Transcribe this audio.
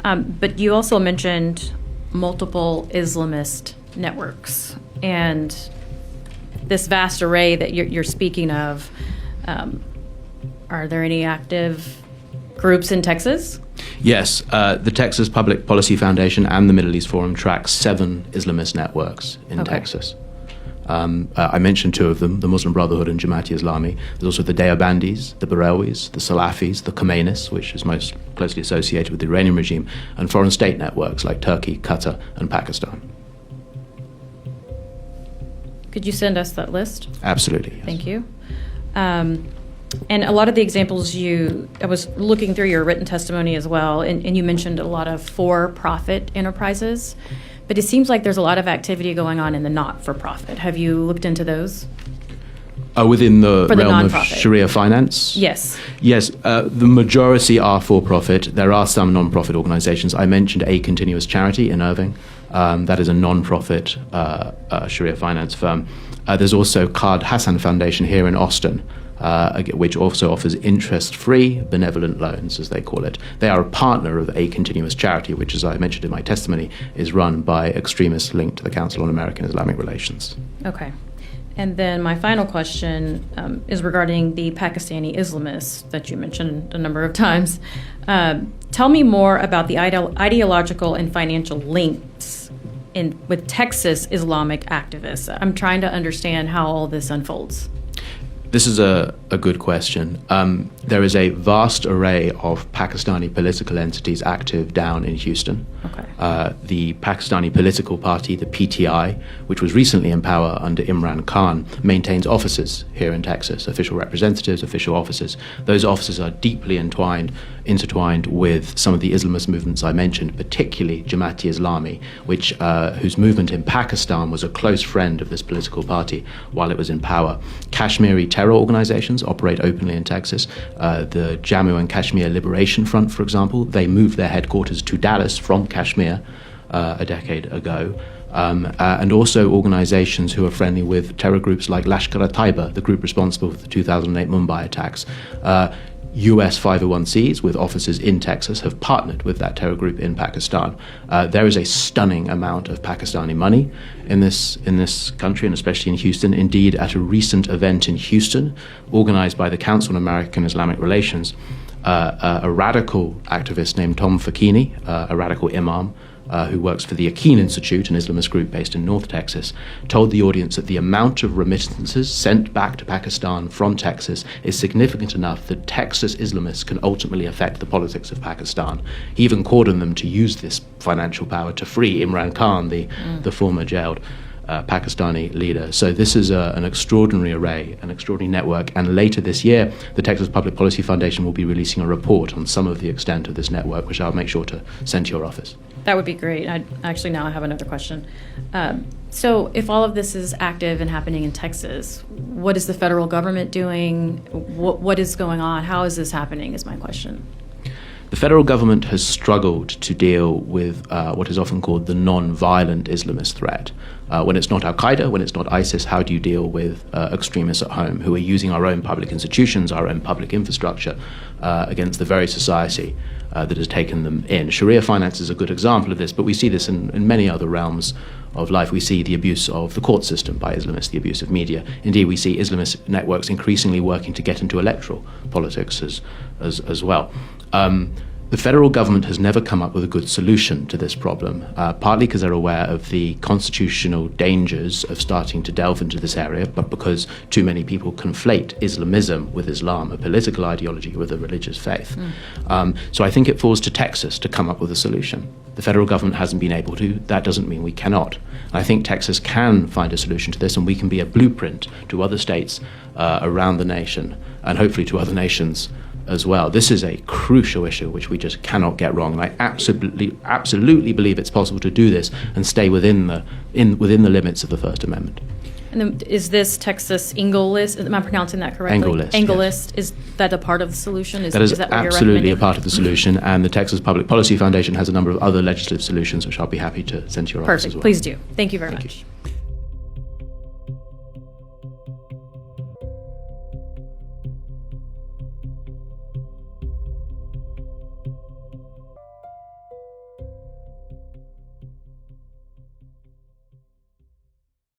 But you also mentioned multiple Islamist networks. And this vast array that you're speaking of, are there any active groups in Texas? Yes, the Texas Public Policy Foundation and the Middle East Forum track 7 Islamist networks in Texas. I mentioned 2 of them, the Muslim Brotherhood and Jamaat-e-Islami. There's also the Deobandis, the Barelwis, the Salafis, the Khomeinis, which is most closely associated with the Iranian regime, and foreign state networks like Turkey, Qatar, and Pakistan. Could you send us that list? Absolutely, yes. Thank you. And a lot of the examples I was looking through your written testimony as well, and you mentioned a lot of for-profit enterprises, but it seems like there's a lot of activity going on in the not-for-profit. Have you looked into those? Within the realm of non-profit. Sharia finance? Yes. Yes, the majority are for-profit. There are some non-profit organizations. I mentioned A Continuous Charity in Irving. That is a non-profit Sharia finance firm. There's also Qad Hassan Foundation here in Austin, which also offers interest-free benevolent loans, as they call it. They are a partner of A Continuous Charity, which, as I mentioned in my testimony, is run by extremists linked to the Council on American Islamic Relations. Okay. And then my final question is regarding the Pakistani Islamists that you mentioned a number of times. Tell me more about the ideological and financial links with Texas Islamic activists. I'm trying to understand how all this unfolds. This is a good question. There is a vast array of Pakistani political entities active down in Houston. Okay. The Pakistani political party, the PTI, which was recently in power under Imran Khan, maintains offices here in Texas, official representatives, official offices. Those offices are deeply intertwined with some of the Islamist movements I mentioned, particularly Jamaat-e-Islami, whose movement in Pakistan was a close friend of this political party while it was in power. Kashmiri terror organizations operate openly in Texas. The Jammu and Kashmir Liberation Front, for example, they moved their headquarters to Dallas from Kashmir a decade ago. And also organizations who are friendly with terror groups like Lashkar-e-Taiba, the group responsible for the 2008 Mumbai attacks. US 501Cs with offices in Texas have partnered with that terror group in Pakistan. There is a stunning amount of Pakistani money in this country, and especially in Houston. Indeed, at a recent event in Houston, organized by the Council on American Islamic Relations, a radical activist named Tom Fakini, a radical imam, who works for the Akin Institute, an Islamist group based in North Texas, told the audience that the amount of remittances sent back to Pakistan from Texas is significant enough that Texas Islamists can ultimately affect the politics of Pakistan. He even called on them to use this financial power to free Imran Khan, the former jailed Pakistani leader. So this is an extraordinary array, an extraordinary network, and later this year, the Texas Public Policy Foundation will be releasing a report on some of the extent of this network, which I'll make sure to send to your office. That would be great. Now I have another question. So if all of this is active and happening in Texas, what is the federal government doing? What is going on? How is this happening is my question. The federal government has struggled to deal with what is often called the non-violent Islamist threat. When it's not Al-Qaeda, when it's not ISIS, how do you deal with extremists at home who are using our own public institutions, our own public infrastructure against the very society that has taken them in? Sharia finance is a good example of this, but we see this in many other realms of life. We see the abuse of the court system by Islamists, the abuse of media. Indeed, we see Islamist networks increasingly working to get into electoral politics as well. The federal government has never come up with a good solution to this problem, partly because they're aware of the constitutional dangers of starting to delve into this area, but because too many people conflate Islamism with Islam, a political ideology with a religious faith. So I think it falls to Texas to come up with a solution. The federal government hasn't been able to. That doesn't mean we cannot. And I think Texas can find a solution to this, and we can be a blueprint to other states around the nation, and hopefully to other nations as well. This is a crucial issue which we just cannot get wrong, and I absolutely believe it's possible to do this and stay within the limits of the First Amendment. And then is this Texas Engle list? Am I pronouncing that correctly? Engle list. Is that a part of the solution? That is that what absolutely a part of the solution, and the Texas Public Policy Foundation has a number of other legislative solutions which I'll be happy to send to your office as well. Perfect. Please do. Thank you very much.